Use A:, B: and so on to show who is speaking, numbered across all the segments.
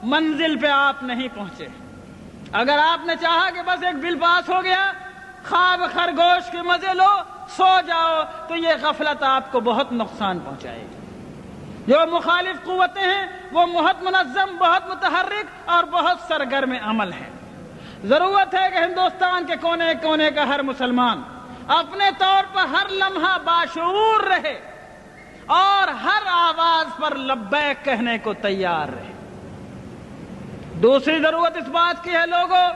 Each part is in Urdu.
A: منزل پہ آپ نہیں پہنچے۔ اگر آپ نے چاہا کہ بس ایک بل پاس ہو گیا، خواب خرگوش کے مزے لو، سو جاؤ، تو یہ غفلت آپ کو بہت نقصان پہنچائے گی۔ جو مخالف قوتیں ہیں وہ بہت منظم، بہت متحرک اور بہت سرگرم عمل ہیں۔ ضرورت ہے کہ ہندوستان کے کونے کونے کا ہر مسلمان اپنے طور پر ہر لمحہ باشعور رہے اور ہر آواز پر لبیک کہنے کو تیار رہے۔ دوسری ضرورت اس بات کی ہے لوگوں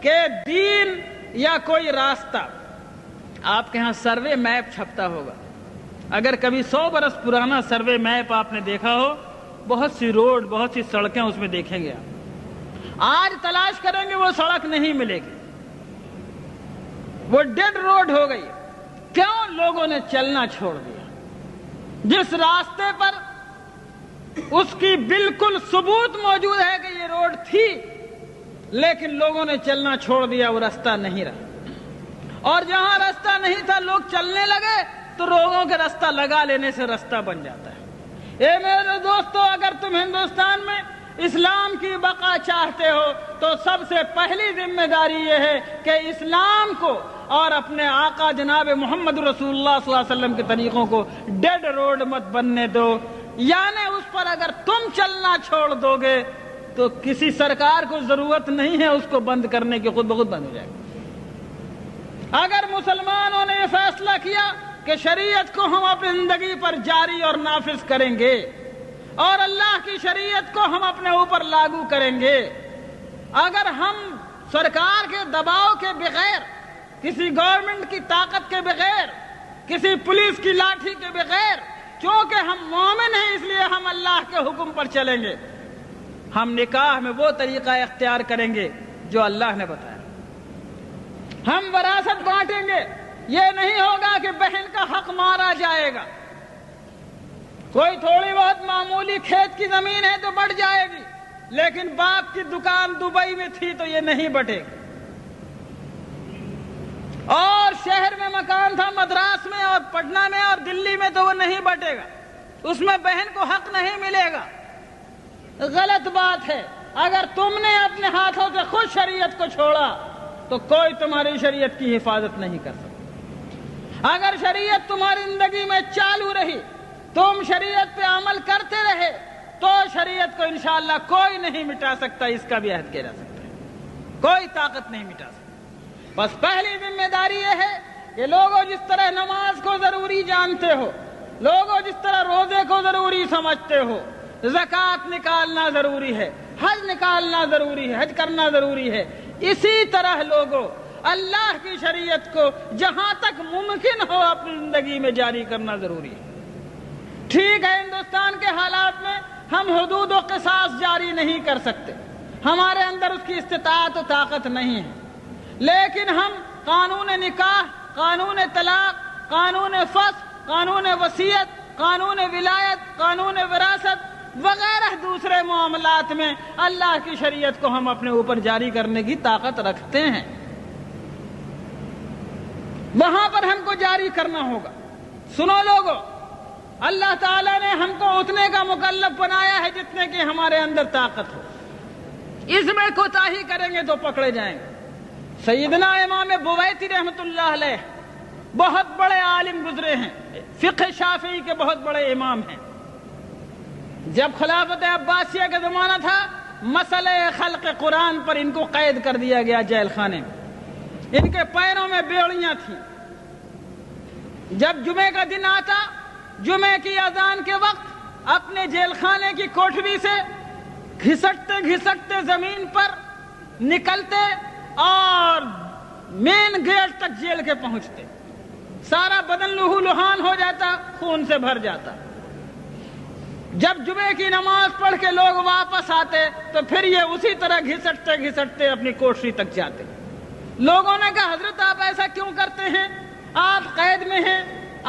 A: کہ دین یا کوئی راستہ، آپ کے ہاں سروے میپ چھپتا ہوگا، اگر کبھی 100 برس پرانا سروے میپ آپ نے دیکھا ہو، بہت سی روڈ، بہت سی سڑکیں اس میں دیکھیں گے آپ۔ آج تلاش کریں گے وہ سڑک نہیں ملے گی، وہ ڈیڈ روڈ ہو گئی۔ کیوں؟ لوگوں نے چلنا چھوڑ دیا۔ جس راستے پر اس کی بالکل ثبوت موجود ہے کہ یہ روڈ تھی، لیکن لوگوں نے چلنا چھوڑ دیا، وہ راستہ نہیں رہا۔ اور جہاں راستہ نہیں تھا لوگ چلنے لگے تو لوگوں کے راستہ لگا لینے سے راستہ بن جاتا ہے۔ اے میرے دوستو، اگر تم ہندوستان میں اسلام کی بقا چاہتے ہو تو سب سے پہلی ذمہ داری یہ ہے کہ اسلام کو اور اپنے آقا جناب محمد رسول اللہ صلی اللہ علیہ وسلم کے طریقوں کو ڈیڈ روڈ مت بننے دو۔ یعنی اس پر اگر تم چلنا چھوڑ دو گے تو کسی سرکار کو ضرورت نہیں ہے اس کو بند کرنے کی، خود بخود بند ہو جائے گا۔ اگر مسلمانوں نے یہ فیصلہ کیا کہ شریعت کو ہم اپنی زندگی پر جاری اور نافذ کریں گے اور اللہ کی شریعت کو ہم اپنے اوپر لاگو کریں گے، اگر ہم سرکار کے دباؤ کے بغیر، کسی گورنمنٹ کی طاقت کے بغیر، کسی پولیس کی لاٹھی کے بغیر، کیونکہ ہم مومن ہیں اس لیے ہم اللہ کے حکم پر چلیں گے، ہم نکاح میں وہ طریقہ اختیار کریں گے جو اللہ نے بتایا۔ ہم وراثت بانٹیں گے، یہ نہیں ہوگا کہ بہن کا حق مارا جائے گا۔ کوئی تھوڑی بہت معمولی کھیت کی زمین ہے تو بٹ جائے گی، لیکن باپ کی دکان دبئی میں تھی تو یہ نہیں بٹے گی۔ اور شہر میں مکان تھا، مدراس میں اور پٹنہ میں اور دلی میں، تو وہ نہیں بٹے گا، اس میں بہن کو حق نہیں ملے گا۔ غلط بات ہے۔ اگر تم نے اپنے ہاتھوں سے خود شریعت کو چھوڑا تو کوئی تمہاری شریعت کی حفاظت نہیں کر سکتا۔ اگر شریعت تمہاری زندگی میں چالو رہی، تم شریعت پہ عمل کرتے رہے، تو شریعت کو انشاءاللہ کوئی نہیں مٹا سکتا، اس کا بھی عہد کیا جا سکتا ہے، کوئی طاقت نہیں مٹا سکتا۔ بس پہلی ذمہ داری یہ ہے کہ لوگوں جس طرح نماز کو ضروری جانتے ہو، لوگوں جس طرح روزے کو ضروری سمجھتے ہو، زکوٰۃ نکالنا ضروری ہے، حج نکالنا ضروری ہے، حج کرنا ضروری ہے، اسی طرح لوگوں اللہ کی شریعت کو جہاں تک ممکن ہو اپنی زندگی میں جاری کرنا ضروری ہے۔ ٹھیک ہے، ہندوستان کے حالات میں ہم حدود و قصاص جاری نہیں کر سکتے، ہمارے اندر اس کی استطاعت و طاقت نہیں ہے، لیکن ہم قانون نکاح، قانون طلاق، قانون فسخ، قانون وصیت، قانون ولایت، قانون وراثت وغیرہ دوسرے معاملات میں اللہ کی شریعت کو ہم اپنے اوپر جاری کرنے کی طاقت رکھتے ہیں، وہاں پر ہم کو جاری کرنا ہوگا۔ سنو لوگوں، اللہ تعالیٰ نے ہم کو اتنے کا مکلف بنایا ہے جتنے کی ہمارے اندر طاقت ہو، اس میں کوتاہی کریں گے تو پکڑے جائیں گے۔ سیدنا امام بویتی رحمۃ اللہ علیہ بہت بڑے عالم گزرے ہیں، فقہ شافعی کے بہت بڑے امام ہیں۔ جب خلافت عباسیہ کا زمانہ تھا، مسئلہ خلق قرآن پر ان کو قید کر دیا گیا جیل خانے میں، ان کے پیروں میں بیڑیاں تھیں۔ جب جمعے کا دن آتا، جمعے کی اذان کے وقت اپنے جیل خانے کی کوٹھری سے گھسٹتے گھسٹتے زمین پر نکلتے اور مین گیٹ تک جیل کے پہنچتے، سارا بدن لہو لہان ہو جاتا، خون سے بھر جاتا۔ جب جمعے کی نماز پڑھ کے لوگ واپس آتے تو پھر یہ اسی طرح گھسٹتے گھسٹتے اپنی کوٹھری تک جاتے۔ لوگوں نے کہا حضرت آپ ایسا کیوں کرتے ہیں؟ آپ قید میں ہیں،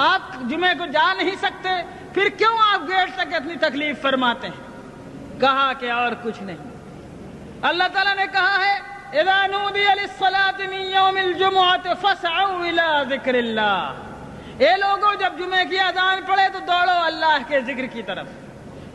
A: آپ جمعے کو جا نہیں سکتے، پھر کیوں آپ گیٹ تک اتنی تکلیف فرماتے ہیں؟ کہا کہ اور کچھ نہیں، اللہ تعالیٰ نے کہا ہے اذا نودی للصلاة من یوم الجمعة فاسعوا الى ذکر اللہ۔ اے لوگوں، جب جمعے کی اذان پڑھے تو دوڑو اللہ کے ذکر کی طرف۔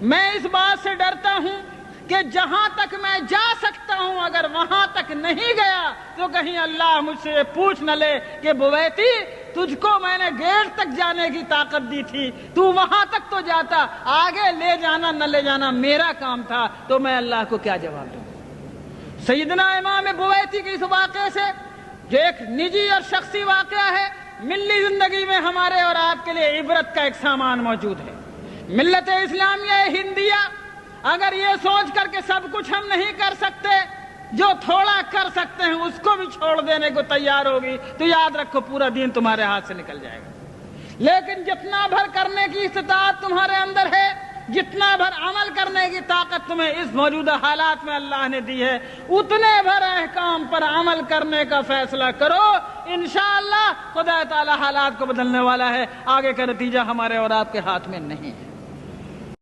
A: میں اس بات سے ڈرتا ہوں کہ جہاں تک میں جا سکتا ہوں اگر وہاں تک نہیں گیا تو کہیں اللہ مجھ سے پوچھ نہ لے کہ بویتی تجھ کو میں نے گیٹ تک جانے کی طاقت دی تھی، تو وہاں تک تو جاتا، آگے لے جانا نہ لے جانا میرا کام تھا، تو میں اللہ کو کیا جواب دوں۔ سیدنا امام بویتی کے اس واقعے سے جو ایک نجی اور شخصی واقعہ ہے، ملی زندگی میں ہمارے اور آپ کے لیے عبرت کا ایک سامان موجود ہے۔ ملت اسلامیہ ہندیہ اگر یہ سوچ کر کے سب کچھ ہم نہیں کر سکتے، جو تھوڑا کر سکتے ہیں اس کو بھی چھوڑ دینے کو تیار ہوگی تو یاد رکھو پورا دین تمہارے ہاتھ سے نکل جائے گا۔ لیکن جتنا بھر کرنے کی استطاعت تمہارے اندر ہے، جتنا بھر عمل کرنے کی طاقت تمہیں اس موجودہ حالات میں اللہ نے دی ہے، اتنے بھر احکام پر عمل کرنے کا فیصلہ کرو، انشاءاللہ خدا تعالی حالات کو بدلنے والا ہے۔ آگے کا نتیجہ ہمارے اور آپ کے ہاتھ میں نہیں ہے۔